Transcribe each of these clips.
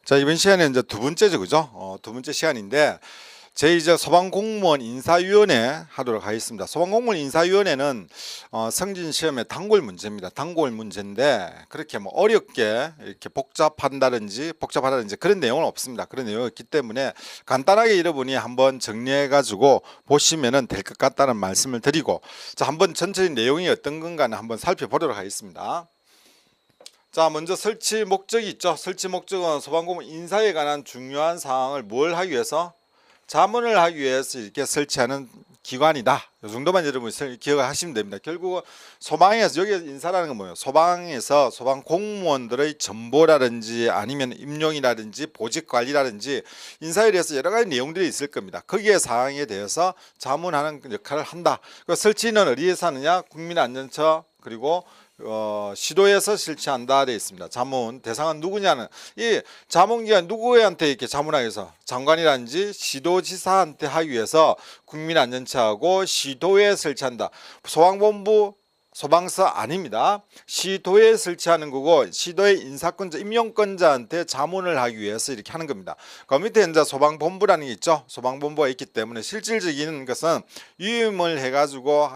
자, 이번 시간에 이제 두 번째죠, 그죠? 두 번째 시간인데, 제 이제 소방공무원 인사위원회 하도록 하겠습니다. 소방공무원 인사위원회는 성진 시험의 단골 문제입니다. 단골 문제인데, 그렇게 뭐 어렵게 이렇게 복잡하다든지 그런 내용은 없습니다. 그런 내용이 없기 때문에 간단하게 여러분이 한번 정리해가지고 보시면은 될 것 같다는 말씀을 드리고, 자, 한번 전체 내용이 어떤 건가는 한번 살펴보도록 하겠습니다. 자, 먼저 설치 목적이 있죠. 설치 목적은 소방공무원 인사에 관한 중요한 사항을 뭘 하기 위해서? 자문을 하기 위해서 이렇게 설치하는 기관이다. 이 정도만 여러분 기억을 하시면 됩니다. 결국은 소방에서, 여기 인사라는 건 뭐예요? 소방에서 소방 공무원들의 정보라든지 아니면 임용이라든지 보직 관리라든지 인사에 대해서 여러 가지 내용들이 있을 겁니다. 거기에 사항에 대해서 자문하는 역할을 한다. 그 설치는 어디에서 하느냐? 국민안전처 그리고 시도에서 실시한다 되어 있습니다. 자문 대상은 누구냐는, 이 자문기관 누구한테 이렇게 자문하기 위해서 장관이라든지 시도지사한테 하기 위해서 국민안전처하고 시도에 설치한다. 소방본부 소방서 아닙니다. 시도에 설치하는 거고, 시도의 인사권자 임용권자한테 자문을 하기 위해서 이렇게 하는 겁니다. 그 밑에 이제 소방본부라는 게 있죠. 소방본부가 있기 때문에 실질적인 것은 위임을 해가지고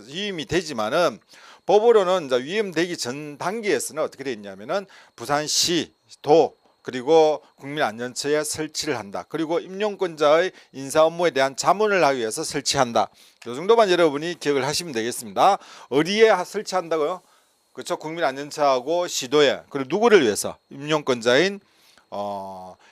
위임이 되지만은, 법으로는 이제 위임되기 전 단계에서는 어떻게 되어 있냐면은 부산시, 도 그리고 국민안전처에 설치를 한다. 그리고 임용권자의 인사 업무에 대한 자문을 하기 위해서 설치한다. 이 정도만 여러분이 기억을 하시면 되겠습니다. 어디에 설치한다고요? 그렇죠. 국민안전처하고 시도에, 그리고 누구를 위해서? 임용권자인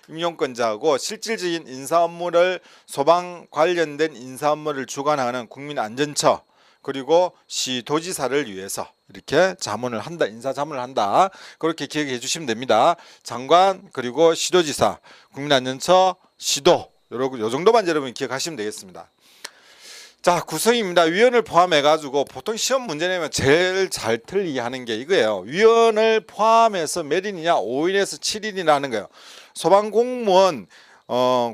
임용권자하고 실질적인 인사 업무를, 소방 관련된 인사 업무를 주관하는 국민안전처 그리고 시도지사를 위해서 이렇게 자문을 한다. 인사 자문을 한다. 그렇게 기억해 주시면 됩니다. 장관 그리고 시도지사, 국민안전처, 시도, 요 정도만 여러분 기억하시면 되겠습니다. 자, 구성입니다. 위원을 포함해 가지고 보통 시험 문제 내면 제일 잘 틀리게 하는 게 이거예요. 위원을 포함해서 몇 인이냐? 5인에서 7인이라는 거예요. 소방공무원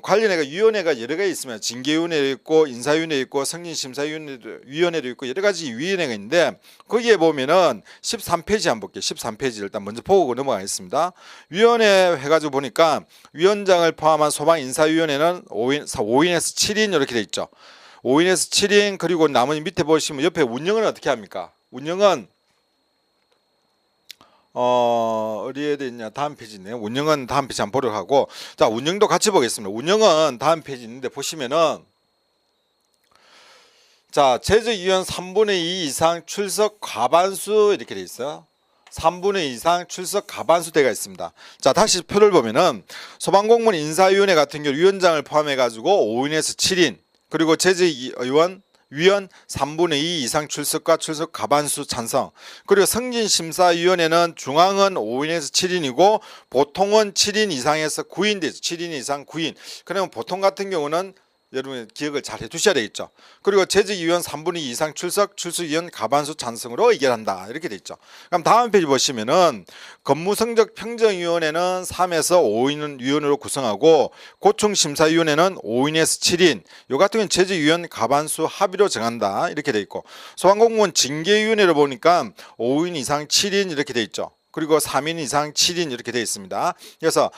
관련해가 위원회가 여러 가지 있으면 징계위원회도 있고 인사위원회 있고 승진심사위원회도 있고 여러 가지 위원회가 있는데, 거기에 보면은 13페이지 한번 볼게요. 13페이지 일단 먼저 보고 넘어가겠습니다. 위원회 해가지고 보니까 위원장을 포함한 소방인사위원회는 5인에서 7인 이렇게 돼 있죠. 5인에서 7인, 그리고 나머지 밑에 보시면 옆에 운영은 어떻게 합니까? 운영은 어디에 돼 있냐? 다음 페이지 있네요. 운영은 다음 페이지 한번 보도록 하고, 자, 운영도 같이 보겠습니다. 운영은 다음 페이지 있는데 보시면은, 자, 제적위원 3분의 2 이상 출석 과반수 이렇게 돼 있어요. 3분의 2 이상 출석 과반수 되가 있습니다. 자, 다시 표를 보면은 소방공무원 인사위원회 같은 경우 위원장을 포함해 가지고 5인에서 7인, 그리고 위원 3분의 2 이상 출석과 출석 과반수 찬성. 그리고 승진심사위원회는 중앙은 5인에서 7인이고 보통은 7인 이상에서 9인 되죠. 7인 이상 9인. 그러면 보통 같은 경우는 여러분 기억을 잘 해두셔야 되겠죠. 그리고 재직위원 3분의 2 이상 출석위원 과반수 찬성으로 의결한다. 이렇게 돼 있죠. 그럼 다음 페이지 보시면은 업무성적 평정위원회는 3에서 5인 위원으로 구성하고 고충심사위원회는 5인에서 7인. 요 같은 경우는 재직위원 과반수 합의로 정한다. 이렇게 돼 있고, 소방공무원 징계위원회를 보니까 5인 이상 7인 이렇게 돼 있죠. 그리고 3인 이상 7인 이렇게 되어 있습니다. 그래서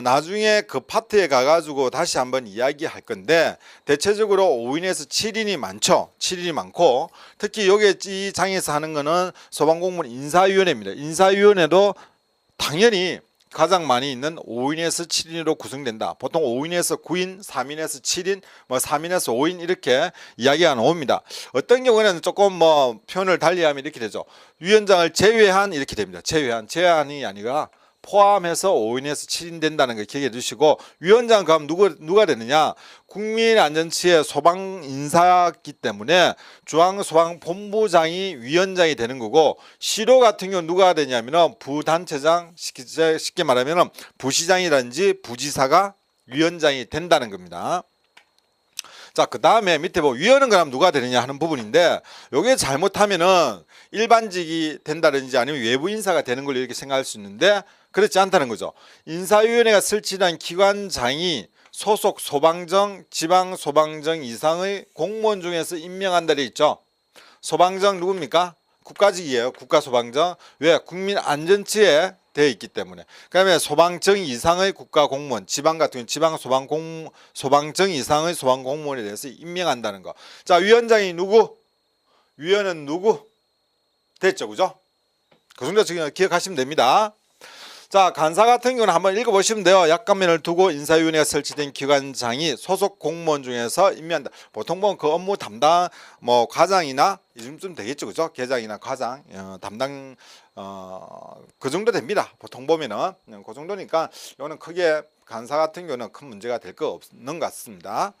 나중에 그 파트에 가가지고 다시 한번 이야기할 건데, 대체적으로 5인에서 7인이 많죠. 7인이 많고, 특히 여기 이 장에서 하는 거는 소방공무원 인사위원회입니다. 인사위원회도 당연히 가장 많이 있는 5인에서 7인으로 구성된다. 보통 5인에서 9인, 3인에서 7인, 3인에서 5인 이렇게 이야기가 나옵니다. 어떤 경우에는 조금 표현을 달리하면 이렇게 되죠. 위원장을 제외한 이렇게 됩니다. 제외한이 아니라 포함해서 5인에서 7인 된다는 걸 기억해 두시고, 위원장 그럼 누가 되느냐? 국민안전처의 소방인사기 때문에 중앙소방본부장이 위원장이 되는 거고, 시도 같은 경우는 누가 되냐면 부단체장, 쉽게 말하면 부시장이라든지 부지사가 위원장이 된다는 겁니다. 자, 그 다음에 밑에 위원은 그럼 누가 되느냐 하는 부분인데, 요게 잘못하면은 일반직이 된다든지 아니면 외부 인사가 되는 걸로 이렇게 생각할 수 있는데, 그렇지 않다는 거죠. 인사위원회가 설치된 기관장이 소속 소방청, 지방소방청 이상의 공무원 중에서 임명한다 돼 있죠. 소방청 누굽니까? 국가직이에요. 국가소방청. 왜? 국민안전처에 되어 있기 때문에. 그다음에 소방청 이상의 국가공무원, 지방 같은 경우는 지방 소방청 이상의 소방공무원에 대해서 임명한다는 거. 자, 위원장이 누구? 위원은 누구? 됐죠, 그죠? 그 정도 기억하시면 됩니다. 자, 간사 같은 경우는 한번 읽어보시면 돼요. 약관면을 두고 인사위원회가 설치된 기관장이 소속 공무원 중에서 임명한다. 보통 보면 그 업무 담당 뭐 과장이나 이 정도쯤 되겠죠, 그죠? 계장이나 과장 담당 그 정도 됩니다. 보통 보면은 그 정도니까 이거는 크게 간사 같은 경우는 큰 문제가 될 거 없는 것 같습니다.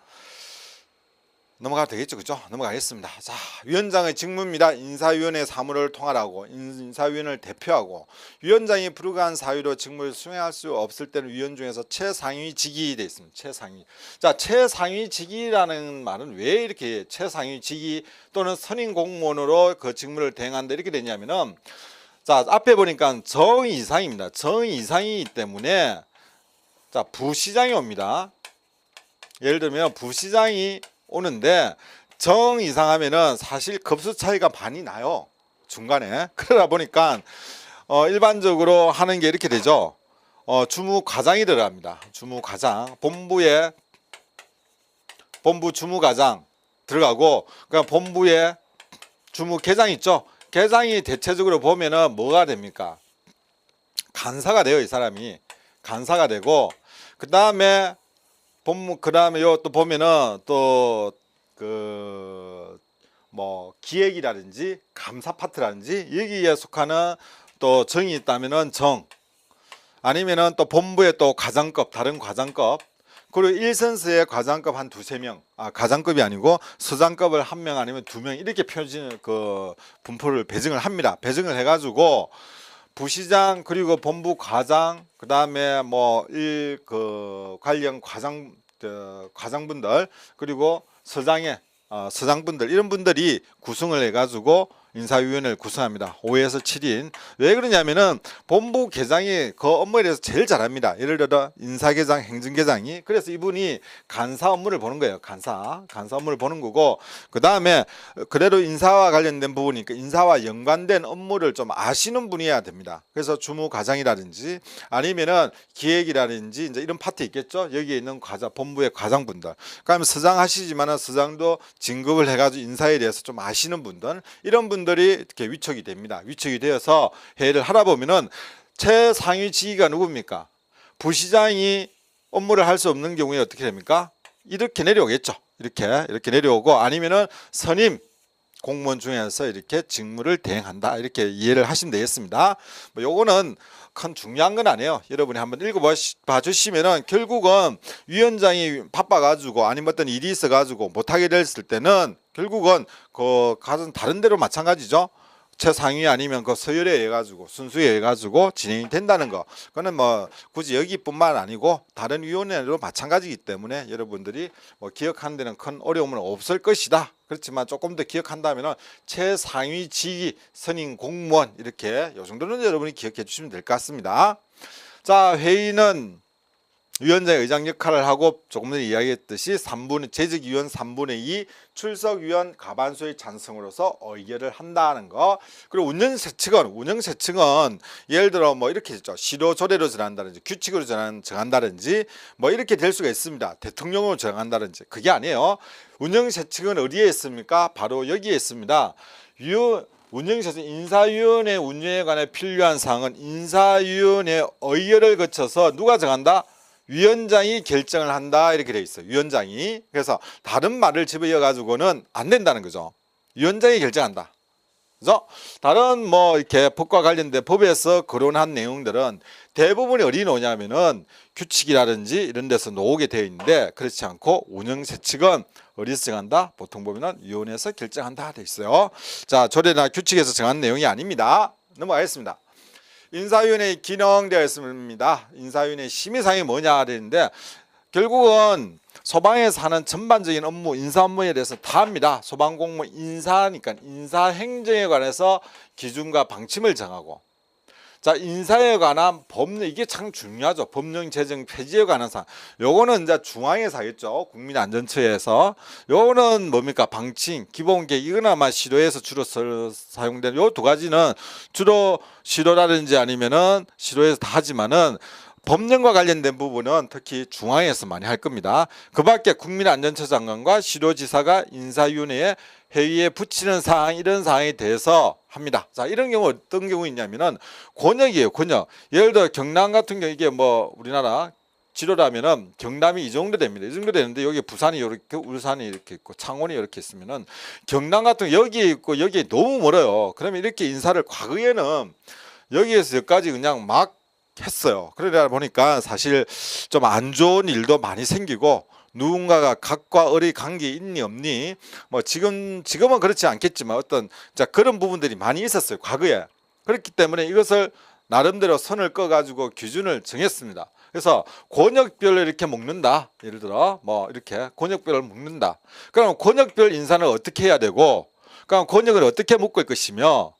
넘어가도 되겠죠, 그죠? 넘어가겠습니다. 자, 위원장의 직무입니다. 인사위원회 사무를 통할하고 인사위원회를 대표하고 위원장이 불가한 사유로 직무를 수행할 수 없을 때는 위원 중에서 최상위직이 되어 있습니다. 최상위. 자, 최상위직이라는 말은 왜 이렇게 최상위직이 또는 선임 공무원으로 그 직무를 대행한다 이렇게 되냐면은 자, 앞에 보니까 정 이상입니다. 정 이상이기 때문에 자, 부시장이 옵니다. 예를 들면 부시장이 오는데 정 이상하면은 사실 급수 차이가 많이 나요, 중간에. 그러다 보니까 일반적으로 하는 게 이렇게 되죠. 주무과장이 들어갑니다. 주무과장, 본부 주무과장 들어가고, 그러니까 본부에 주무계장 있죠. 계장이 대체적으로 보면은 뭐가 됩니까? 간사가 돼요. 이 사람이 간사가 되고, 그 다음에 요 또 보면은 또 그 뭐 기획이라든지 감사 파트라든지 여기에 속하는 또 정이 있다면은 정, 아니면은 또 본부에 또 과장급, 다른 과장급, 그리고 1선수의 과장급 한 두세 명, 과장급이 아니고 서장급을 한 명 아니면 두 명 이렇게 표준 그 분포를 배정을 합니다. 배정을 해가지고 부시장 그리고 본부 과장, 그 다음에 뭐 관련 과장분들, 그리고 서장분들, 이런 분들이 구성을 해가지고 인사위원회를 구성합니다. 5에서 7인. 왜 그러냐면은 본부 계장이 그 업무에 대해서 제일 잘합니다. 예를 들어 인사계장, 행정계장이. 그래서 이분이 간사 업무를 보는 거예요. 간사 업무를 보는 거고, 그 다음에 그래도 인사와 관련된 부분이니까 인사와 연관된 업무를 좀 아시는 분이어야 됩니다. 그래서 주무과장이라든지 아니면은 기획이라든지 이제 이런 파트 있겠죠. 여기에 있는 본부의 과장분들. 그다음에 서장 하시지만은 서장도 진급을 해가지고 인사에 대해서 좀 아시는 분들, 이런 분들이 이렇게 위촉이 됩니다. 위촉이 되어서 회의를 하다 보면은 최상위 직위가 누굽니까? 부시장이 업무를 할 수 없는 경우에 어떻게 됩니까? 이렇게 내려오겠죠. 이렇게 내려오고, 아니면은 선임 공무원 중에서 이렇게 직무를 대행한다, 이렇게 이해를 하시면 되겠습니다. 뭐 요거는 큰 중요한 건 아니에요. 여러분이 한번 읽어봐 주시면은 결국은 위원장이 바빠가지고 아니면 어떤 일이 있어가지고 못하게 됐을 때는 결국은 가서 다른 데로 마찬가지죠. 최상위 아니면 그 서열에 의해 가지고 순수에 의해 가지고 진행이 된다는 거. 그거는 뭐 굳이 여기뿐만 아니고 다른 위원회도 마찬가지이기 때문에 여러분들이 뭐 기억하는 데는 큰 어려움은 없을 것이다. 그렇지만 조금 더 기억한다면은 최상위 직위 선임 공무원, 이렇게 요 정도는 여러분이 기억해 주시면 될 것 같습니다. 자, 회의는 위원장의 의장 역할을 하고 조금 전에 이야기했듯이 재직위원 3분의 2 출석위원 과반수의 찬성으로서 의결을 한다는 거. 그리고 운영세칙은 예를 들어 뭐 이렇게 있죠. 시도조례로 정한다든지 규칙으로 정한다든지 뭐 이렇게 될 수가 있습니다. 대통령으로 정한다든지. 그게 아니에요. 운영세칙은 어디에 있습니까? 바로 여기에 있습니다. 운영세칙, 인사위원회 운영에 관해 필요한 사항은 인사위원회 의결을 거쳐서 누가 정한다? 위원장이 결정을 한다, 이렇게 되어 있어요. 위원장이. 그래서 다른 말을 집어넣어 가지고는 안 된다는 거죠. 위원장이 결정한다. 그죠? 다른 뭐 이렇게 법과 관련된 법에서 거론한 내용들은 대부분이 어디 나오냐면은 규칙이라든지 이런 데서 나오게 되어 있는데, 그렇지 않고 운영세칙은 어디서 정한다? 보통 보면은 위원회에서 결정한다 되어 있어요. 자, 조례나 규칙에서 정한 내용이 아닙니다. 넘어가겠습니다. 인사위원회의 기능되어 있습니다. 인사위원회 심의사항이 뭐냐 되는데, 결국은 소방에서 하는 전반적인 업무, 인사 업무에 대해서 다 합니다. 소방공무원 인사니까 인사행정에 관해서 기준과 방침을 정하고, 자, 인사에 관한 법령, 이게 참 중요하죠. 법령 제정 폐지에 관한 사항. 요거는 이제 중앙에서 하겠죠. 국민안전처에서. 요거는 뭡니까? 방침, 기본계획, 이거는 아마 시도에서 주로 사용되는 요 두 가지는 주로 시도라든지 아니면은 시도에서 다 하지만은 법령과 관련된 부분은 특히 중앙에서 많이 할 겁니다. 그 밖에 국민안전처 장관과 시도지사가 인사위원회에 회의에 붙이는 사항, 이런 사항에 대해서 합니다. 자, 이런 경우 어떤 경우 있냐면은 권역이에요, 권역. 예를 들어 경남 같은 경우 이게 뭐 우리나라 지도라면은 경남이 이 정도 됩니다. 이 정도 되는데 여기 부산이 이렇게, 울산이 이렇게 있고 창원이 이렇게 있으면은 경남 같은 경우 여기 있고 여기 너무 멀어요. 그러면 이렇게 인사를 과거에는 여기에서 여기까지 그냥 막 했어요. 그러다 보니까 사실 좀 안 좋은 일도 많이 생기고 누군가가 각과 을의 관계 있니 없니 뭐 지금은 그렇지 않겠지만 어떤 그런 부분들이 많이 있었어요, 과거에. 그렇기 때문에 이것을 나름대로 선을 꺼 가지고 기준을 정했습니다. 그래서 권역별로 이렇게 묶는다. 예를 들어 뭐 이렇게 권역별로 묶는다. 그럼 권역별 인사는 어떻게 해야 되고, 그럼 권역을 어떻게 묶을 것이며,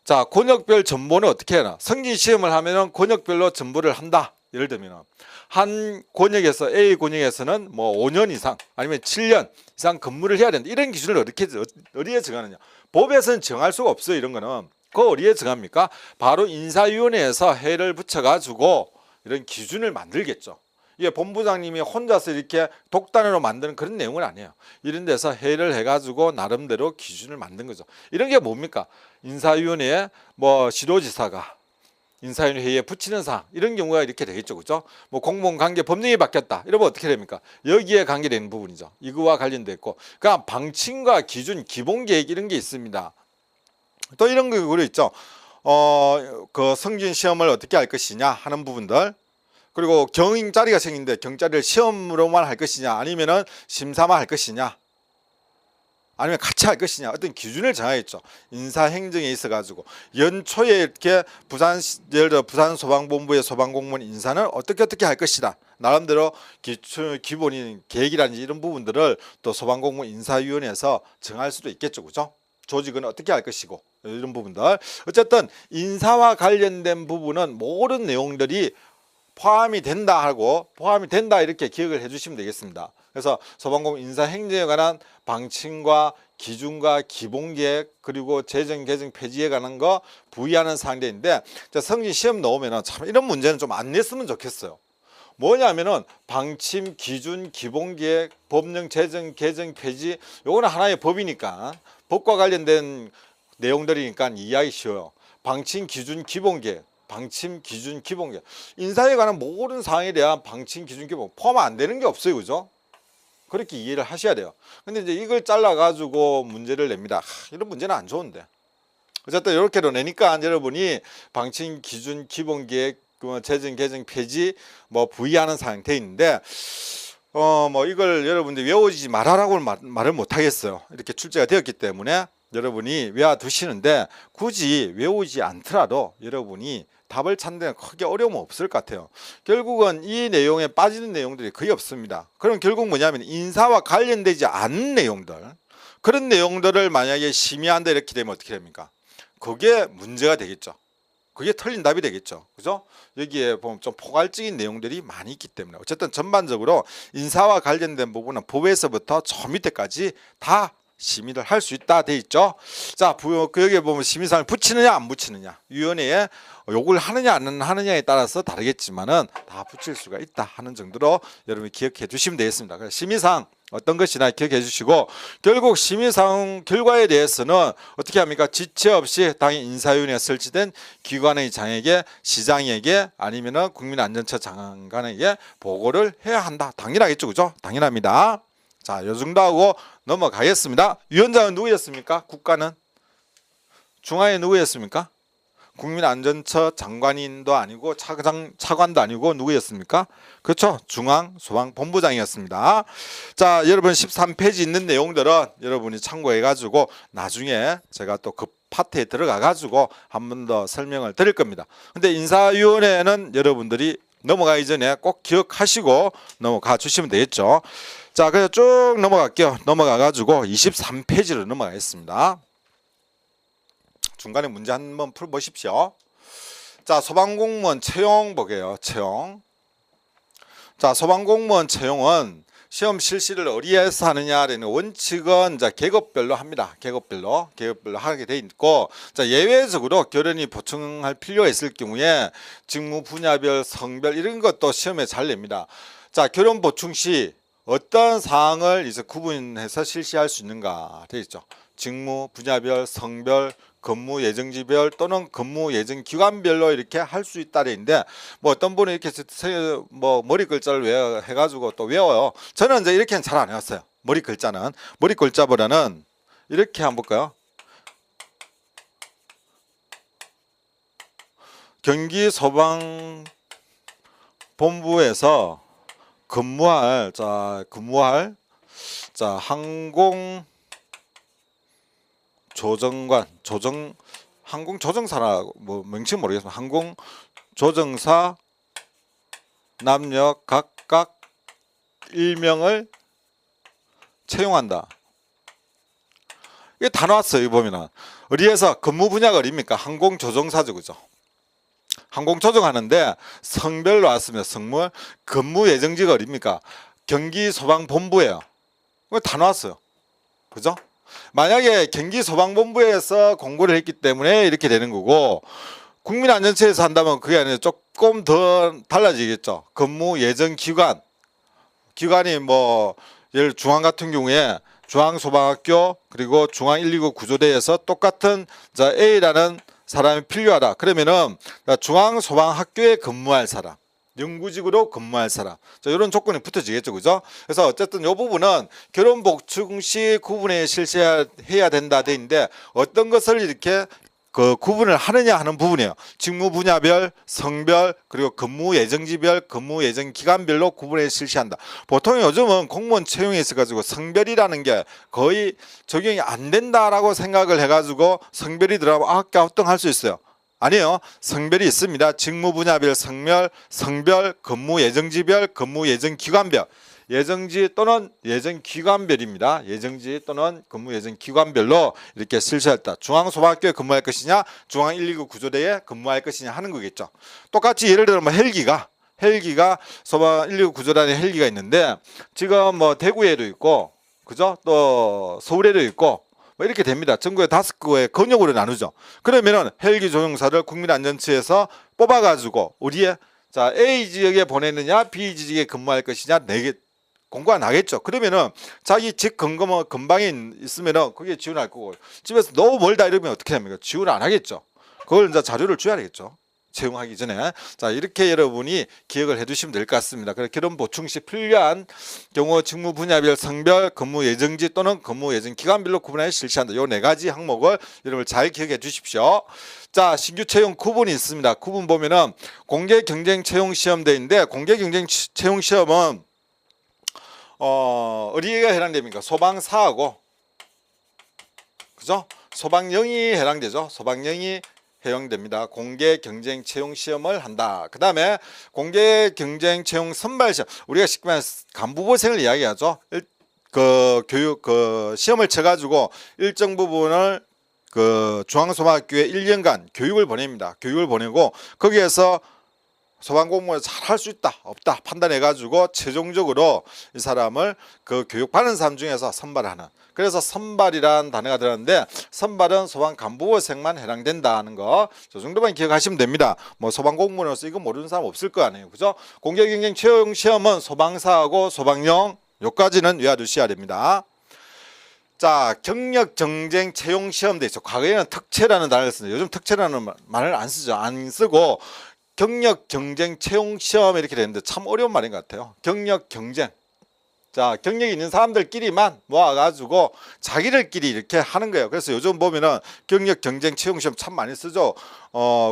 자, 권역별 전보는 어떻게 해나? 성진 시험을 하면은 권역별로 전보를 한다. 예를 들면 한 권역에서 A 권역에서는 뭐 5년 이상 아니면 7년 이상 근무를 해야 된다. 이런 기준을 어디에 정하느냐? 법에서는 정할 수가 없어요. 이런 거는. 그거 어디에 정합니까? 바로 인사위원회에서 회의를 붙여가지고 이런 기준을 만들겠죠. 이게 본부장님이 혼자서 이렇게 독단으로 만드는 그런 내용은 아니에요. 이런 데서 회의를 해가지고 나름대로 기준을 만든 거죠. 이런 게 뭡니까? 인사위원회에 뭐 시도지사가 인사위원회 회의에 붙이는 사항, 이런 경우가 이렇게 되겠죠, 그죠? 뭐 공무원 관계 법령이 바뀌었다, 이러면 어떻게 됩니까? 여기에 관계되는 부분이죠. 이거와 관련돼 있고, 그러니까 방침과 기준, 기본 계획 이런 게 있습니다. 또 이런 거 그려 있죠. 그 성진 시험을 어떻게 할 것이냐 하는 부분들. 그리고 경자리가 생긴데 경자리를 시험으로만 할 것이냐 아니면은 심사만 할 것이냐 아니면 같이 할 것이냐, 어떤 기준을 정하겠죠. 인사행정에 있어 가지고 연초에 이렇게 예를 들어 부산 소방본부의 소방공무원 인사는 어떻게 할 것이다. 나름대로 기본인 계획이라든지 이런 부분들을 또 소방공무원 인사위원회에서 정할 수도 있겠죠, 그죠? 조직은 어떻게 할 것이고 이런 부분들. 어쨌든 인사와 관련된 부분은 모든 내용들이 포함이 된다 하고 포함이 된다 이렇게 기억을 해주시면 되겠습니다. 그래서 소방공무원 인사행정에 관한 방침과 기준과 기본계획 그리고 재정 개정 폐지에 관한 거 부의하는 사항들인데, 성진 시험 나오면은 참 이런 문제는 좀 안 냈으면 좋겠어요. 뭐냐면은 방침, 기준, 기본계획, 법령 재정 개정 폐지, 요거는 하나의 법이니까 법과 관련된 내용들이니까 이해하기 쉬워요. 방침, 기준, 기본계획. 방침, 기준, 기본계획. 인사에 관한 모든 사항에 대한 방침, 기준, 기본 포함 안 되는 게 없어요, 그죠? 그렇게 이해를 하셔야 돼요. 근데 이제 이걸 잘라 가지고 문제를 냅니다. 이런 문제는 안 좋은데. 어쨌든 이렇게로 내니까 여러분이 방침, 기준, 기본계획, 재정, 개정, 폐지 뭐 부의하는 사항 돼 있는데, 뭐 이걸 여러분들 외우지 말아라고 말을 못 하겠어요. 이렇게 출제가 되었기 때문에 여러분이 외워두시는데, 굳이 외우지 않더라도 여러분이 답을 찾는 데 크게 어려움은 없을 것 같아요. 결국은 이 내용에 빠지는 내용들이 거의 없습니다. 그럼 결국 뭐냐면 인사와 관련되지 않는 내용들, 그런 내용들을 만약에 심의한다 이렇게 되면 어떻게 됩니까? 그게 문제가 되겠죠. 그게 틀린 답이 되겠죠. 그죠? 여기에 보면 좀 포괄적인 내용들이 많이 있기 때문에 어쨌든 전반적으로 인사와 관련된 부분은 법에서부터 저 밑에까지 다 심의를 할 수 있다 돼 있죠. 자, 여기에 보면 심의사항을 붙이느냐 안 붙이느냐, 위원회에 요구를 하느냐 안 하느냐에 따라서 다르겠지만은 다 붙일 수가 있다 하는 정도로 여러분이 기억해 주시면 되겠습니다. 그래서 심의사항 어떤 것이나 기억해 주시고, 결국 심의사항 결과에 대해서는 어떻게 합니까? 지체 없이 당연히 인사위원회에 설치된 기관의 장에게, 시장에게 아니면은 국민안전처 장관에게 보고를 해야 한다. 당연하겠죠, 그죠? 당연합니다. 자, 요 정도 하고 넘어가겠습니다. 위원장은 누구였습니까? 국가는 중앙에 누구였습니까? 국민안전처 장관인도 아니고 차관도 아니고 누구였습니까? 그렇죠, 중앙소방본부장이었습니다. 자, 여러분 13페이지 있는 내용들은 여러분이 참고해 가지고 나중에 제가 또 그 파트에 들어가 가지고 한 번 더 설명을 드릴 겁니다. 근데 인사위원회는 여러분들이 넘어가기 전에 꼭 기억하시고 넘어가 주시면 되겠죠. 자, 그래서 쭉 넘어갈게요. 넘어가 가지고 23페이지로 넘어가겠습니다. 중간에 문제 한번 풀어보십시오. 자, 소방공무원 채용 보게요. 채용. 자, 소방공무원 채용은 시험 실시를 어디에서 하느냐라는 원칙은 이제 계급별로 합니다. 계급별로 하게 돼 있고, 자, 예외적으로 결연히 보충할 필요가 있을 경우에 직무 분야별, 성별 이런 것도 시험에 잘 냅니다. 자, 결연 보충 시 어떤 사항을 이제 구분해서 실시할 수 있는가 되어 있죠. 직무 분야별, 성별, 근무 예정지별 또는 근무 예정 기관별로 이렇게 할 수 있다는 있는데, 뭐 어떤 분은 이렇게 뭐 머리 글자를 해가지고 또 외워요. 저는 이제 이렇게는 잘 안 외웠어요. 머리 글자보다는 이렇게 한번 볼까요? 경기 소방본부에서 근무할 항공 항공조정사라고 뭐 명칭 모르겠습니다. 항공조정사 남녀 각각 1명을 채용한다. 이게 다 나왔어요. 여기 보면은 어디에서 근무 분야가 어디입니까? 항공조정사죠, 그죠? 항공조정하는데 성별로 왔으면 성물, 근무 예정지가 어디입니까? 경기소방본부예요. 이거 다 나왔어요. 그죠? 만약에 경기소방본부에서 공고를 했기 때문에 이렇게 되는 거고, 국민안전처에서 한다면 그게 아니라 조금 더 달라지겠죠. 근무 예정 기관이 뭐 예를 중앙 같은 경우에 중앙소방학교 그리고 중앙 119 구조대에서 똑같은 A라는 사람이 필요하다. 그러면은 중앙소방학교에 근무할 사람, 연구직으로 근무할 사람, 자, 이런 조건이 붙어지겠죠, 그죠? 그래서 어쨌든 이 부분은 결혼 복충 시 구분해 실시해야 된다 돼 있는데, 어떤 것을 이렇게 그 구분을 하느냐 하는 부분이에요. 직무 분야별, 성별, 그리고 근무 예정지별, 근무 예정 기간별로 구분해 실시한다. 보통 요즘은 공무원 채용에 있어 가지고 성별이라는 게 거의 적용이 안 된다라고 생각을 해가지고 성별이 들어가면 gá우뚱할 수 있어요. 아니에요. 성별이 있습니다. 직무 분야별 성별, 근무 예정지별, 근무 예정 기관별, 예정지 또는 예정 기관별입니다. 예정지 또는 근무 예정 기관별로 이렇게 실시했다. 중앙소방학교에 근무할 것이냐, 중앙 119 구조대에 근무할 것이냐 하는 거겠죠. 똑같이 예를 들어 뭐 헬기가 소방 119 구조단에 헬기가 있는데, 지금 뭐 대구에도 있고, 그죠? 또 서울에도 있고, 뭐 이렇게 됩니다. 전국에 5개의 권역으로 나누죠. 그러면은 헬기 조종사를 국민안전처에서 뽑아가지고 우리의 자 A 지역에 보내느냐, B 지역에 근무할 것이냐, 4개 공고가 나겠죠. 그러면은 자기 집 근방에 있으면은 거기에 지원할 거고, 집에서 너무 멀다 이러면 어떻게 합니까? 지원 안 하겠죠. 그걸 이제 자료를 줘야 되겠죠. 채용하기 전에. 자, 이렇게 여러분이 기억을 해두시면 될 것 같습니다. 그래서 결혼 보충 시 필요한 경우 직무 분야별, 성별, 근무 예정지 또는 근무 예정 기간별로 구분하여 실시한다. 요 4가지 항목을 여러분 잘 기억해 주십시오. 자, 신규 채용 구분이 있습니다. 구분 보면은 공개 경쟁 채용 시험 대인데, 공개 경쟁 채용 시험은 어디가 해당됩니까? 소방사하고, 그죠? 소방령이 해당되죠. 소방령이 해당됩니다. 공개 경쟁 채용 시험을 한다. 그 다음에 공개 경쟁 채용 선발 시험, 우리가 쉽게 말해 간부보생을 이야기하죠. 시험을 쳐가지고 일정 부분을 중앙소방학교에 1년간 교육을 보냅니다. 교육을 보내고 거기에서 소방공무원을 잘 할 수 있다 없다 판단해 가지고 최종적으로 이 사람을 그 교육받는 사람 중에서 선발하는, 그래서 선발이라는 단어가 들었는데, 선발은 소방 간부생만 해당된다는 거, 저 정도만 기억하시면 됩니다. 뭐 소방공무원으로서 이거 모르는 사람 없을 거 아니에요, 그죠? 공개경쟁 채용 시험은 소방사하고 소방령, 요까지는 외워두셔야 됩니다. 자, 경력 경쟁 채용 시험 돼 있죠. 과거에는 특채라는 단어를 쓰는데 요즘 특채라는 말을 안 쓰죠. 안 쓰고 경력 경쟁 채용 시험 이렇게 되는데 참 어려운 말인 것 같아요. 경력 경쟁. 자, 경력이 있는 사람들끼리만 모아가지고 자기들끼리 이렇게 하는 거예요. 그래서 요즘 보면은 경력 경쟁 채용 시험 참 많이 쓰죠.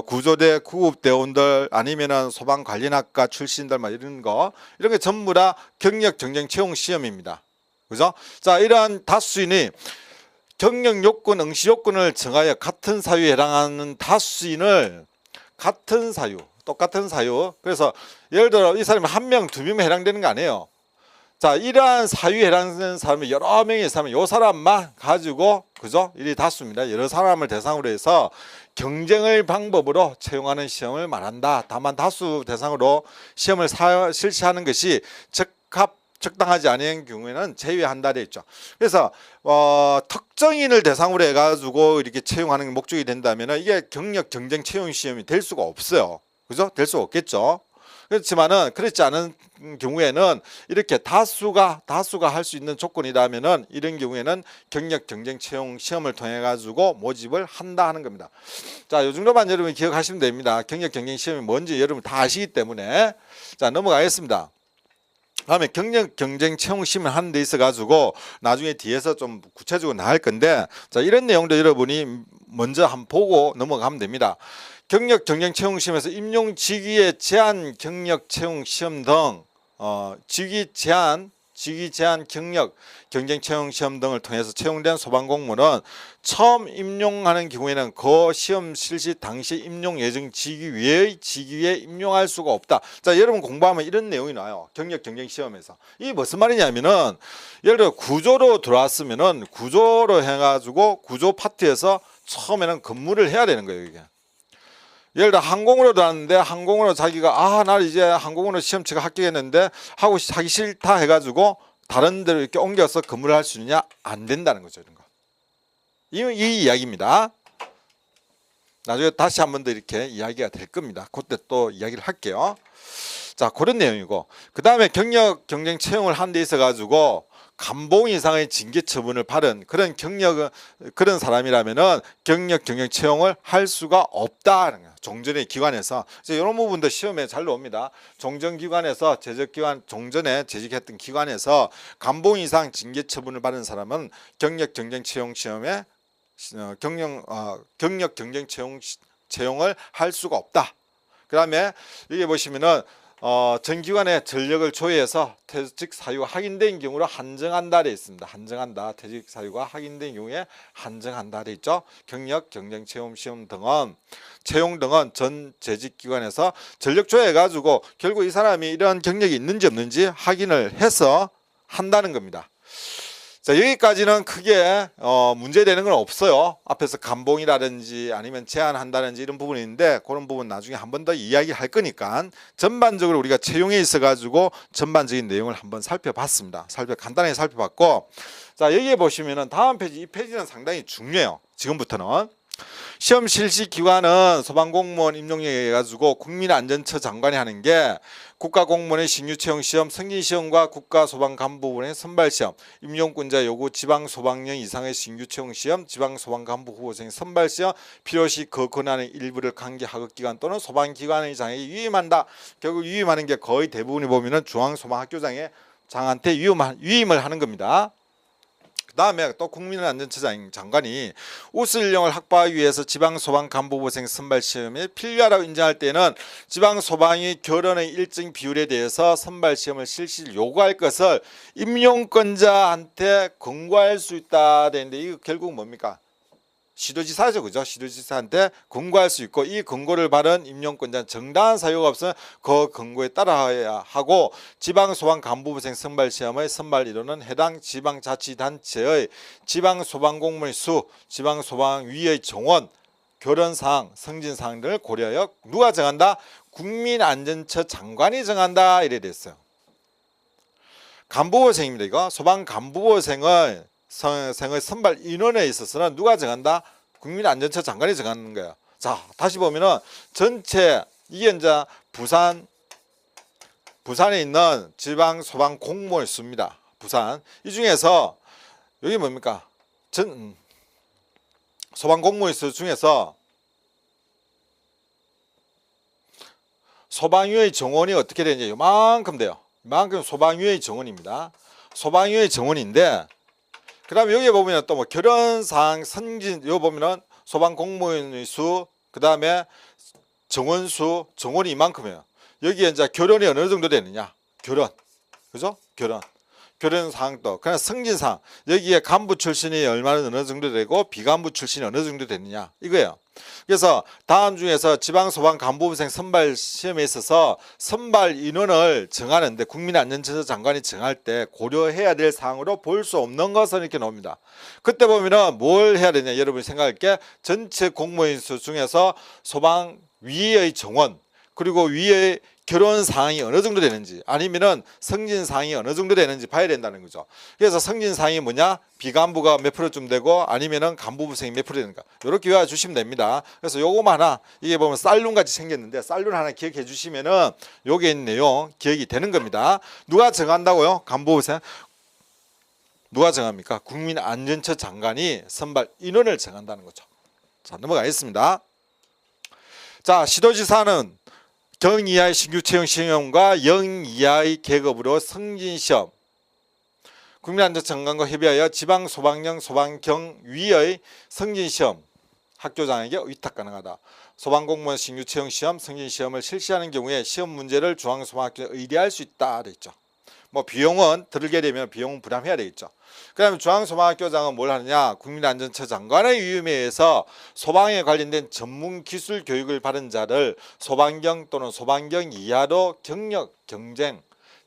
구조대 구급대원들 아니면은 소방관리학과 출신들 막 이런 거, 이런 게 전부 다 경력 경쟁 채용 시험입니다. 그죠? 자, 이러한 다수인이 경력 요건, 응시 요건을 정하여 같은 사유에 해당하는 다수인을 같은 사유, 똑같은 사유. 그래서 예를 들어 이 사람이 1명, 2명만 해당되는 거 아니에요. 자, 이러한 사유에 해당되는 사람이 여러 명이 있으면 요 사람만 가지고 그죠? 일이 다수입니다. 여러 사람을 대상으로 해서 경쟁을 방법으로 채용하는 시험을 말한다. 다만 다수 대상으로 시험을 실시하는 것이 적당하지 않은 경우에는 제외한다 되어 있죠. 그래서 특정인을 대상으로 해가지고 이렇게 채용하는 목적이 된다면 이게 경력 경쟁 채용 시험이 될 수가 없어요. 그죠? 될 수가 없겠죠. 그렇지만은 그렇지 않은 경우에는 이렇게 다수가 할 수 있는 조건이라면은 이런 경우에는 경력 경쟁 채용 시험을 통해 가지고 모집을 한다 하는 겁니다. 자, 요 정도만 여러분 기억하시면 됩니다. 경력 경쟁 시험이 뭔지 여러분 다 아시기 때문에 자, 넘어가겠습니다. 다음에 경력 경쟁 채용 시험을 하는 데 있어 가지고 나중에 뒤에서 좀 구체적으로 나올 건데 자, 이런 내용도 여러분이 먼저 한번 보고 넘어가면 됩니다. 경력 경쟁 채용 시험에서 임용 직위의 제한 경력 채용 시험 등 직위 제한 경력 경쟁 채용 시험 등을 통해서 채용된 소방공무원은 처음 임용하는 경우에는 그 시험 실시 당시 임용 예정 직위 외의 직위에 임용할 수가 없다. 자, 여러분 공부하면 이런 내용이 나와요. 경력 경쟁 시험에서. 이게 무슨 말이냐면은 예를 들어 구조로 들어왔으면은 구조로 해가지고 구조 파트에서 처음에는 근무를 해야 되는 거예요, 이게. 예를 들어 항공으로 들어왔는데 항공으로 자기가 나 이제 항공으로 시험치가 합격했는데 하고 하기 싫다 해가지고 다른 데로 이렇게 옮겨서 근무를 할 수 있느냐? 안 된다는 거죠. 이런 거. 이 이야기입니다. 나중에 다시 한 번 더 이렇게 이야기가 될 겁니다. 그때 또 이야기를 할게요. 자, 그런 내용이고 그 다음에 경력 경쟁 채용을 한 데 있어 가지고 감봉 이상의 징계 처분을 받은 그런 사람이라면은 경력 경쟁 채용을 할 수가 없다는 거예요. 종전의 기관에서 이런 부분도 시험에 잘 나옵니다. 종전기관에서 종전에 재직했던 기관에서 감봉 이상 징계 처분을 받은 사람은 경력 경쟁 채용 시험에 경력 경쟁 채용을 할 수가 없다. 그다음에 여기 보시면은 전 기관의 전력을 조회해서 퇴직 사유가 확인된 경우로 한정한다 되어 있습니다. 한정한다. 퇴직 사유가 확인된 경우에 한정한다 되어 있죠. 경력 경쟁 채용 시험 등은 전 재직 기관에서 전력 조회해 가지고 결국 이 사람이 이런 경력이 있는지 없는지 확인을 해서 한다는 겁니다. 자, 여기까지는 크게 문제되는 건 없어요. 앞에서 감봉이라든지 아니면 제한한다든지 이런 부분이 있는데 그런 부분 나중에 한 번 더 이야기할 거니까 전반적으로 우리가 채용에 있어 가지고 전반적인 내용을 한번 살펴봤습니다. 간단하게 살펴봤고 자, 여기에 보시면은 다음 페이지, 이 페이지는 상당히 중요해요. 지금부터는 시험 실시 기관은 소방공무원 임용령에 가지고 국민안전처 장관이 하는 게 국가공무원의 신규 채용 시험, 승진시험과 국가소방간부원의 선발시험, 임용권자 요구 지방소방령 이상의 신규 채용 시험, 지방소방간부 후보생 선발시험, 필요시 그 권한의 일부를 강제 하급기관 또는 소방기관의 장에 위임한다. 결국 위임하는 게 거의 대부분이 보면은 중앙소방학교장의 장한테 위임을 하는 겁니다. 그 다음에 또 국민안전처 장관이 우수 인력을 확보하기 위해서 지방소방간부후보생 선발시험에 필요하다고 인정할 때는 지방소방이 결혼의 일정 비율에 대해서 선발시험을 실시를 요구할 것을 임용권자한테 권고할 수 있다 되는데 이거 결국 뭡니까? 시도지사죠, 그죠? 시도지사한테 권고할 수 있고 이 권고를 받은 임용권자는 정당한 사유가 없으면 그 권고에 따라야 하고 지방소방간부부생 선발시험의 선발 인원은 해당 지방자치단체의 지방소방공무원의 수, 지방소방위의 정원, 결혼사항, 승진사항 등을 고려하여 누가 정한다? 국민안전처 장관이 정한다 이래 됐어요. 간부부생입니다. 이거 소방간부부생을 생의 선발 인원에 있어서는 누가 정한다? 국민안전처 장관이 정하는 거예요. 자, 다시 보면은 전체 이게 이제 부산에 있는 지방 소방 공무원의 수입니다. 부산 이 중에서 여기 뭡니까? 소방 공무원의 수 중에서 소방위의 정원이 어떻게 되는지 이만큼 돼요. 이만큼 소방위의 정원입니다. 소방위의 정원인데 그 다음에 여기 보면 또 뭐 결혼사항, 승진, 여기 보면은 소방공무원의 수, 그 다음에 정원수, 정원이 이만큼이에요. 여기에 이제 결혼이 어느 정도 되느냐? 결혼. 그죠? 결혼. 교련 사항도 그냥 승진사항 여기에 간부 출신이 얼마나 어느 정도 되고 비간부 출신이 어느 정도 되느냐 이거예요. 그래서 다음 중에서 지방소방 간부부생 선발 시험에 있어서 선발 인원을 정하는데 국민안전처 장관이 정할 때 고려해야 될 사항으로 볼 수 없는 것은 이렇게 나옵니다. 그때 보면은 뭘 해야 되냐 여러분이 생각할 게 전체 공무원 수 중에서 소방 위의 정원 그리고 위의 결혼 사항이 어느 정도 되는지 아니면은 승진 사항이 어느 정도 되는지 봐야 된다는 거죠. 그래서 승진 사항이 뭐냐? 비간부가 몇 프로쯤 되고 아니면은 간부부생이 몇 프로 되는가 이렇게 외워 주시면 됩니다. 그래서 요거만 하나 이게 보면 쌀룬 같이 생겼는데 쌀룬 하나 기억해 주시면은 여기 있는 내용 기억이 되는 겁니다. 누가 정한다고요? 간부부생 누가 정합니까? 국민안전처 장관이 선발 인원을 정한다는 거죠. 자 넘어가겠습니다. 자 시도지사는 경 이하의 신규 채용 시험과 영 이하의 계급으로 승진시험 국민안전장관과 협의하여 지방소방령 소방경 위의 승진시험 학교장에게 위탁 가능하다. 소방공무원 신규 채용 시험 승진시험을 실시하는 경우에 시험 문제를 중앙소방학교에 의뢰할 수 있다 돼 있죠. 뭐 비용은 들게 되면 비용은 부담해야 되겠죠. 그다음에 중앙소방학교장은 뭘 하느냐? 국민안전처 장관의 위임에 의해서 소방에 관련된 전문 기술 교육을 받은 자를 소방경 또는 소방경 이하로 경력, 경쟁,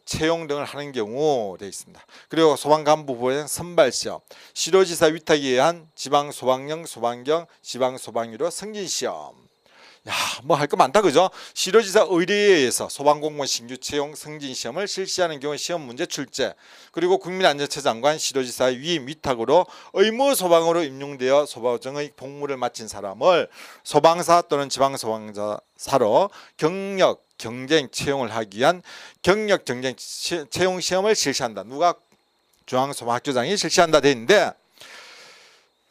채용 등을 하는 경우 되어 있습니다. 그리고 소방간부부의 선발시험, 시도지사 위탁에 의한 지방소방령, 소방경, 지방소방위로 승진시험. 야, 뭐 할 거 많다 그죠? 시도지사 의뢰에 의해서 소방공무원 신규 채용 승진 시험을 실시하는 경우 시험 문제 출제 그리고 국민안전처 장관 시도지사의 위임 위탁으로 의무 소방으로 임용되어 소방청의 복무를 마친 사람을 소방사 또는 지방소방사로 경력 경쟁 채용을 하기 위한 경력 경쟁 채용 시험을 실시한다. 누가? 중앙소방학교장이 실시한다 돼 있는데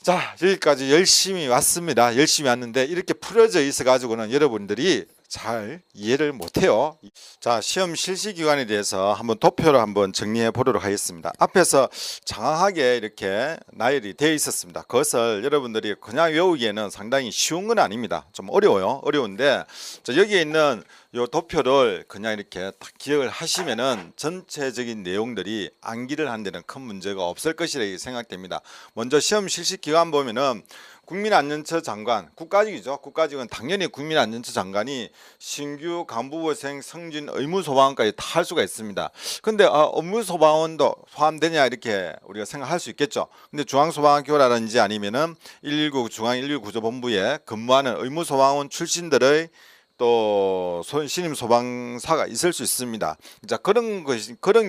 자 여기까지 열심히 왔습니다. 열심히 왔는데 이렇게 풀어져 있어 가지고는 여러분들이 잘 이해를 못해요. 자 시험 실시 기간에 대해서 한번 도표로 한번 정리해 보도록 하겠습니다. 앞에서 장황하게 이렇게 나열이 되어 있었습니다. 그것을 여러분들이 그냥 외우기에는 상당히 쉬운 건 아닙니다. 좀 어려워요. 어려운데 자, 여기에 있는 요 도표를 그냥 이렇게 딱 기억을 하시면은 전체적인 내용들이 암기를 하는 데는 큰 문제가 없을 것이라 생각됩니다. 먼저 시험 실시 기간 보면은 국민안전처 장관, 국가직이죠. 국가직은 당연히 국민안전처 장관이 신규 간부부생 승진 의무소방관까지 다 할 수가 있습니다. 근데 업무소방원도 포함되냐 이렇게 우리가 생각할 수 있겠죠. 근데 중앙소방학교라든지 아니면은 119 중앙 119 구조본부에 근무하는 의무소방원 출신들의 또 신임 소방사가 있을 수 있습니다. 자 그런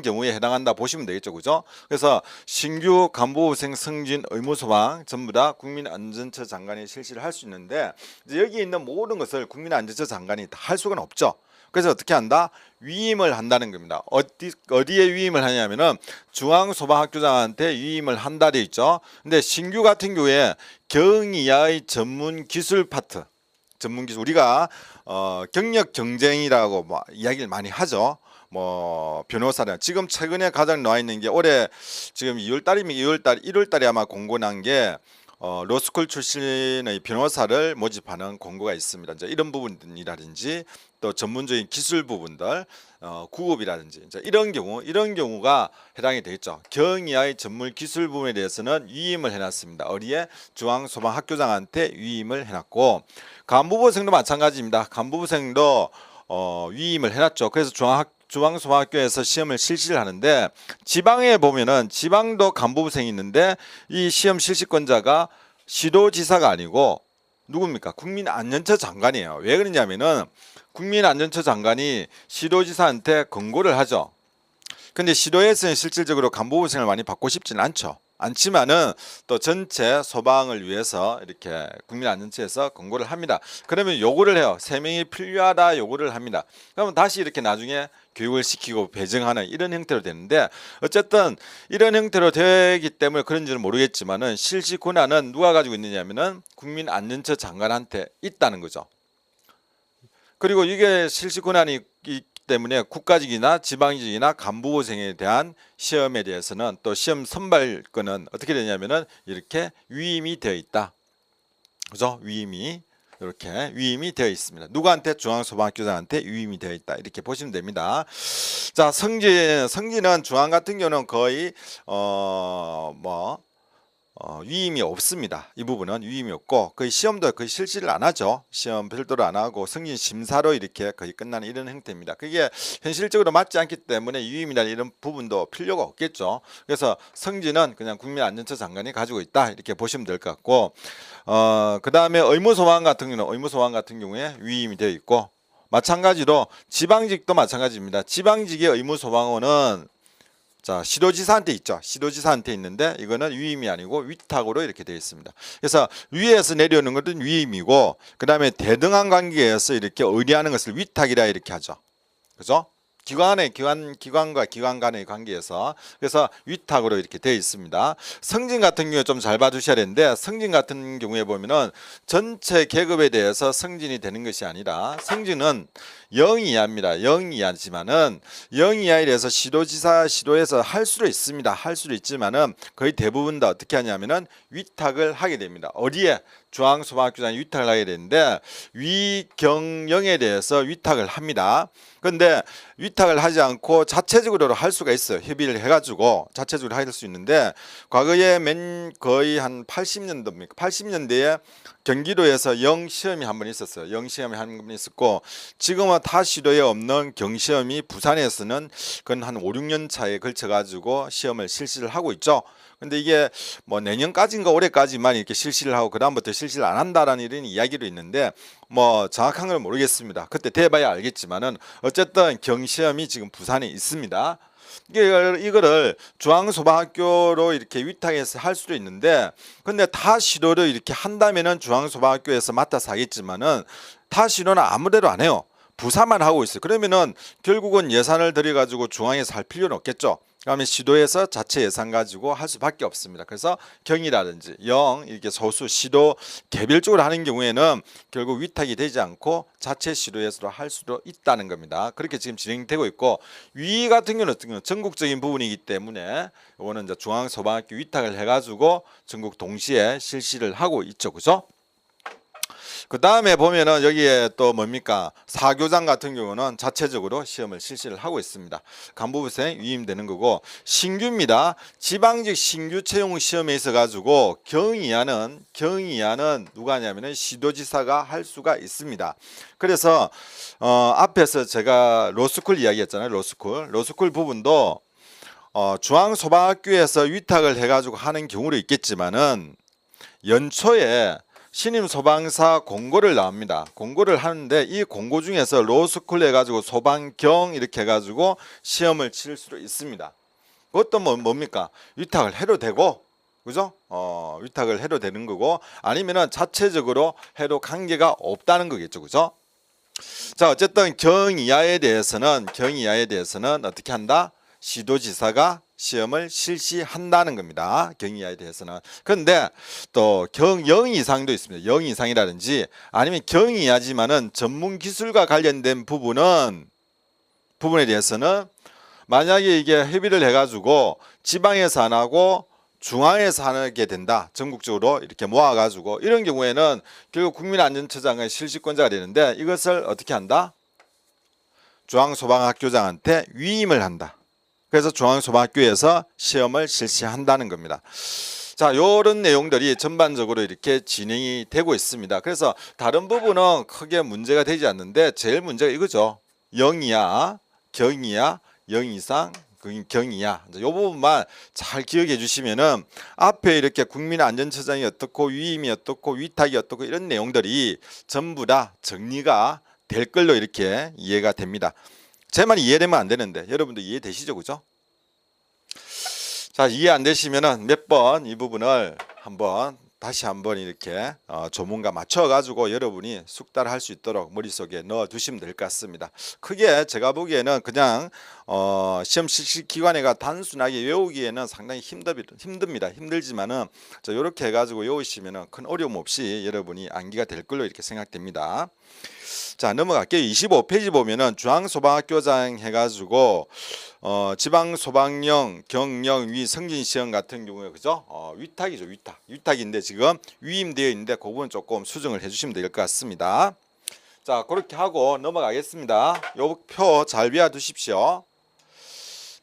경우에 해당한다 보시면 되겠죠, 그죠? 그래서 신규 간부부생 승진 의무소방 전부 다 국민안전처 장관이 실시를 할 수 있는데 이제 여기 있는 모든 것을 국민안전처 장관이 다 할 수가 없죠. 그래서 어떻게 한다? 위임을 한다는 겁니다. 어디에 위임을 하냐면은 중앙소방학교장한테 위임을 한다 돼 있죠. 근데 신규 같은 경우에 경이하의 전문 기술 파트 전문기술 우리가 경력 경쟁이라고 뭐 이야기를 많이 하죠. 뭐 변호사는 지금 최근에 가장 나와 있는 게 올해 지금 2월달이면 2월달 1월달에 아마 공고 난 게 로스쿨 출신의 변호사를 모집하는 공고가 있습니다. 이제 이런 부분이라든지 또 전문적인 기술 부분들 구급이라든지 이제 이런 경우가 해당이 되겠죠. 경이하의 전문 기술 부분에 대해서는 위임을 해놨습니다. 어디에? 중앙소방학교장한테 위임을 해놨고 간부부생도 마찬가지입니다. 간부부생도 위임을 해놨죠. 그래서 중앙소방학교에서 시험을 실시를 하는데 지방에 보면은 지방도 간부부생이 있는데 이 시험 실시권자가 시도지사가 아니고 누굽니까? 국민안전처 장관이에요. 왜 그러냐면은 국민안전처 장관이 시도지사한테 권고를 하죠. 근데 시도에서는 실질적으로 간부부생을 많이 받고 싶지는 않지만은 또 전체 소방을 위해서 이렇게 국민안전처에서 권고를 합니다. 그러면 요구를 해요. 3명이 필요하다 요구를 합니다. 그러면 다시 이렇게 나중에 교육을 시키고 배정하는 이런 형태로 되는데 어쨌든 이런 형태로 되기 때문에 그런지는 모르겠지만은 실시 권한은 누가 가지고 있느냐면은 국민안전처 장관한테 있다는 거죠. 그리고 이게 실시 권한이 있기 때문에 국가직이나 지방직이나 간부부생에 대한 시험에 대해서는 또 시험 선발권은 어떻게 되냐면은 이렇게 위임이 되어 있다. 그죠? 이렇게 위임이 되어 있습니다. 누구한테? 중앙소방학교장한테 위임이 되어 있다. 이렇게 보시면 됩니다. 자, 성진은 중앙 같은 경우는 거의 위임이 없습니다. 이 부분은 위임이 없고 거의 시험도 거의 실시를 안 하죠. 시험 별도로 안 하고 성진 심사로 이렇게 거의 끝나는 이런 형태입니다. 그게 현실적으로 맞지 않기 때문에 위임이나 이런 부분도 필요가 없겠죠. 그래서 성진은 그냥 국민안전처 장관이 가지고 있다 이렇게 보시면 될 것 같고 그 다음에 의무소방 같은 경우에 위임이 되어 있고 마찬가지로 지방직도 마찬가지입니다. 지방직의 의무소방원은 자, 시도지사한테 있죠. 시도지사한테 있는데 이거는 위임이 아니고 위탁으로 이렇게 되어 있습니다. 그래서 위에서 내려오는 것은 위임이고 그 다음에 대등한 관계에서 이렇게 의뢰하는 것을 위탁이라 이렇게 하죠. 그죠? 기관과 기관 간의 관계에서 그래서 위탁으로 이렇게 되어 있습니다. 성진 같은 경우에 좀 잘 봐주셔야 되는데 성진 같은 경우에 보면은 전체 계급에 대해서 성진이 되는 것이 아니라 성진은 0 이하입니다. 0 이하지만은 0 이하에 대해서 시도에서 할 수도 있습니다. 할 수도 있지만은 거의 대부분 다 어떻게 하냐면은 위탁을 하게 됩니다. 어디에? 중앙소방학교장에 위탁을 하게 되는데 위경영에 대해서 위탁을 합니다. 그런데 위탁을 하지 않고 자체적으로 할 수가 있어요. 협의를 해가지고 자체적으로 할 수 있는데 과거에 거의 한 80년도입니까? 80년대에 경기도에서 영시험이 한 번 있었어요. 영시험이 한 번 있었고 지금은 타 시도에 없는 경시험이 부산에서는 그건 한 5, 6년 차에 걸쳐 가지고 시험을 실시를 하고 있죠. 근데 이게 뭐 내년까지인가 올해까지만 이렇게 실시를 하고 그다음부터 실시를 안 한다라는 이런 이야기도 있는데 뭐 정확한 걸 모르겠습니다. 그때 돼봐야 알겠지만은 어쨌든 경시험이 지금 부산에 있습니다. 이거를 중앙소방학교로 이렇게 위탁해서 할 수도 있는데 근데 타 시도를 이렇게 한다면은 중앙소방학교에서 맡아서 하겠지만은 타 시도는 아무데도 안 해요. 부산만 하고 있어요. 그러면은 결국은 예산을 들여가지고 중앙에서 할 필요는 없겠죠. 그다음에 시도에서 자체 예산 가지고 할 수밖에 없습니다. 그래서 경이라든지 영 이렇게 소수 시도 개별적으로 하는 경우에는 결국 위탁이 되지 않고 자체 시도에서도 할 수도 있다는 겁니다. 그렇게 지금 진행되고 있고 위 같은 경우는 전국적인 부분이기 때문에 이거는 이제 중앙소방학교 위탁을 해가지고 전국 동시에 실시를 하고 있죠, 그죠? 그 다음에 보면은 여기에 또 뭡니까 사교장 같은 경우는 자체적으로 시험을 실시를 하고 있습니다. 간부부생 위임되는 거고 신규입니다. 지방직 신규 채용 시험에 있어 가지고 경이하는 누가 하냐면은 시도지사가 할 수가 있습니다. 그래서 앞에서 제가 로스쿨 이야기했잖아요. 로스쿨 부분도 중앙소방학교에서 위탁을 해가지고 하는 경우도 있겠지만은 연초에 신임 소방사 공고를 나옵니다. 공고를 하는데 이 공고 중에서 로스쿨 해가지고 소방경 이렇게 해가지고 시험을 칠 수도 있습니다. 그것도 뭡니까? 위탁을 해도 되고, 그죠? 위탁을 해도 되는 거고, 아니면은 자체적으로 해도 관계가 없다는 거겠죠, 그죠? 자, 어쨌든 경 이하에 대해서는 어떻게 한다? 시도지사가 시험을 실시한다는 겁니다. 경이하에 대해서는. 그런데 또 경0 이상도 있습니다. 0 이상이라든지 아니면 경이하지만은 전문 기술과 관련된 부분에 대해서는 만약에 이게 협의를 해가지고 지방에서 안 하고 중앙에서 하게 된다. 전국적으로 이렇게 모아가지고 이런 경우에는 결국 국민안전처장의 실시권자가 되는데 이것을 어떻게 한다? 중앙소방학교장한테 위임을 한다. 그래서 중앙소방학교에서 시험을 실시한다는 겁니다. 자, 이런 내용들이 전반적으로 이렇게 진행이 되고 있습니다. 그래서 다른 부분은 크게 문제가 되지 않는데 제일 문제가 이거죠. 0 이하, 경 이하, 0 이상, 경 이하. 이 부분만 잘 기억해 주시면은 앞에 이렇게 국민안전처장이 어떻고 위임이 어떻고 위탁이 어떻고 이런 내용들이 전부 다 정리가 될 걸로 이렇게 이해가 됩니다. 제 말이 이해되면 안 되는데 여러분도 이해되시죠, 그죠? 자, 이해 안 되시면은 몇 번 이 부분을 다시 한번 이렇게 조문과 맞춰 가지고 여러분이 숙달할 수 있도록 머릿속에 넣어 두시면 될 것 같습니다. 크게 제가 보기에는 그냥 시험 실시 기관에가 단순하게 외우기에는 상당히 힘듭니다. 힘들지만은 이렇게 해 가지고 외우시면은 큰 어려움 없이 여러분이 암기가 될 걸로 이렇게 생각됩니다. 자, 넘어갈게요. 25페이지 보면은 중앙소방학교장 해가지고 지방소방령, 경령, 위, 성진시험 같은 경우에 그죠? 위탁이죠, 위탁인데 지금 위임되어 있는데 그 부분 조금 수정을 해주시면 될 것 같습니다. 자, 그렇게 하고 넘어가겠습니다. 요 표 잘 비워 두십시오.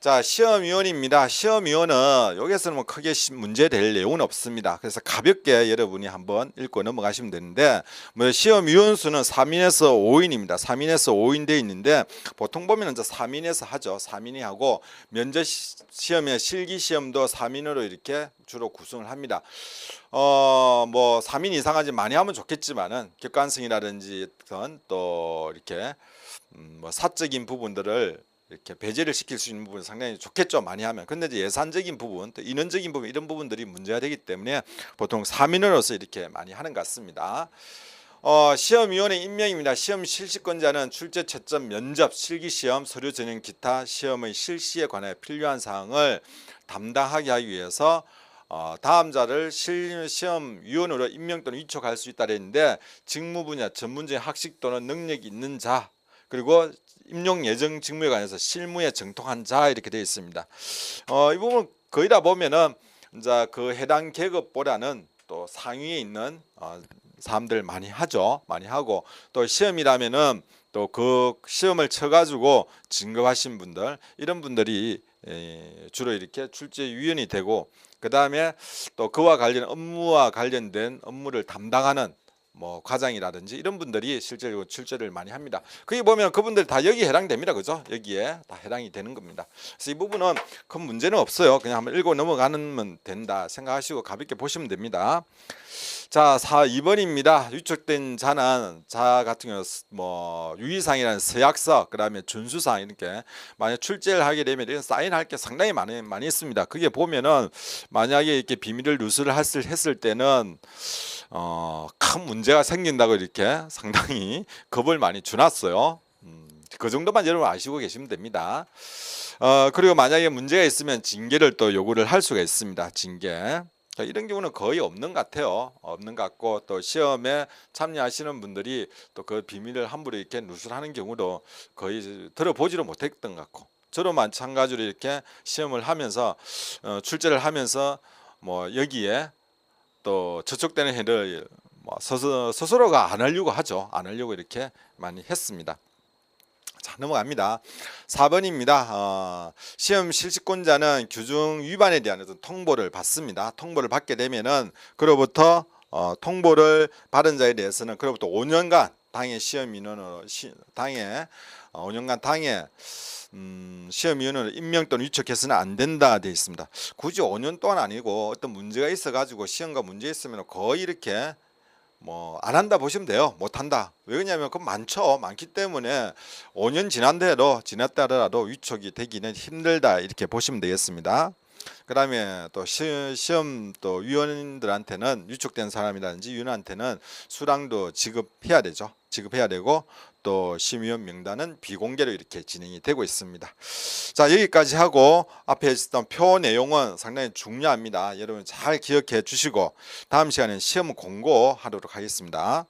자, 시험위원입니다. 시험위원은 여기서는 뭐 크게 문제될 내용은 없습니다. 그래서 가볍게 여러분이 한번 읽고 넘어가시면 되는데, 뭐 시험위원 수는 3인에서 5인입니다. 3인에서 5인 돼 있는데, 보통 보면 이제 3인에서 하죠. 3인이 하고 면접 시험에 실기 시험도 3인으로 이렇게 주로 구성을 합니다. 뭐 3인 이상 하지 많이 하면 좋겠지만은 객관성이라든지 또 이렇게 뭐 사적인 부분들을 이렇게 배제를 시킬 수 있는 부분이 상당히 좋겠죠, 많이 하면. 근데 이제 예산적인 부분, 또 인원적인 부분, 이런 부분들이 문제가 되기 때문에 보통 3인으로서 이렇게 많이 하는 것 같습니다. 시험위원회 임명입니다. 시험 실시권자는 출제 채점, 면접, 실기시험, 서류 전형, 기타 시험의 실시에 관해 필요한 사항을 담당하게 하기 위해서 다음 자를 시험위원으로 임명 또는 위촉할 수 있다 했는데, 직무 분야, 전문적인 학식 또는 능력이 있는 자, 그리고 임용 예정 직무에 관해서 실무에 정통한 자, 이렇게 되어 있습니다. 이 부분 거의 다 보면은 이제 그 해당 계급보다는 또 상위에 있는 사람들 많이 하죠. 많이 하고, 또 시험이라면은 또 그 시험을 쳐가지고 진급하신 분들, 이런 분들이 주로 이렇게 출제위원이 되고, 그 다음에 또 그와 관련 업무와 관련된 업무를 담당하는 뭐 과장이라든지 이런 분들이 실제로 출제를 많이 합니다. 거기 보면 그분들 다 여기에 해당됩니다. 그죠? 여기에 다 해당이 되는 겁니다. 그래서 이 부분은 큰 문제는 없어요. 그냥 한번 읽고 넘어가면 된다 생각하시고 가볍게 보시면 됩니다. 자, 2번입니다. 위촉된 자는 자 같은 경우 뭐 유의사항이라는 서약서, 그다음에 준수사항, 이렇게 만약 출제를 하게 되면 이런 사인할 게 상당히 많이 있습니다. 그게 보면은 만약에 이렇게 비밀을 누설을 했을 때는 큰 문제가 생긴다고 이렇게 상당히 겁을 많이 주놨어요. 그 정도만 여러분 아시고 계시면 됩니다. 그리고 만약에 문제가 있으면 징계를 또 요구를 할 수가 있습니다. 징계. 이런 경우는 거의 없는 것 같아요. 없는 것 같고, 또 시험에 참여하시는 분들이 또 그 비밀을 함부로 이렇게 누설하는 경우도 거의 들어보지도 못했던 것 같고, 저도 마찬가지로 이렇게 시험을 하면서 출제를 하면서 뭐 여기에 또 저촉되는 해를 뭐 스스로가 안 하려고 하죠. 안 하려고 이렇게 많이 했습니다. 자, 넘어갑니다. 4번입니다. 시험 실시권자는 규정 위반에 대한 어떤 통보를 받습니다. 통보를 받게 되면은 그로부터 통보를 받은 자에 대해서는 그로부터 5년간 당의 시험인원으로 당의 5년간 당의 시험위원으로 임명 또는 위촉해서는 안 된다 되어 있습니다. 굳이 5년 동안 아니고 어떤 문제가 있어 가지고 시험과 문제 있으면 거의 이렇게 뭐 안 한다 보시면 돼요. 못 한다. 왜 그러냐면 그 많기 때문에 5년 지났다 하더라도 위촉이 되기는 힘들다, 이렇게 보시면 되겠습니다. 그 다음에 또 시험 또 위원들한테는, 위촉된 사람이라든지 위원한테는 수당도 지급해야 되죠. 지급해야 되고, 또 심의원 명단은 비공개로 이렇게 진행이 되고 있습니다. 자, 여기까지 하고 앞에 있었던 표 내용은 상당히 중요합니다. 여러분 잘 기억해 주시고 다음 시간에 시험 공고하도록 하겠습니다.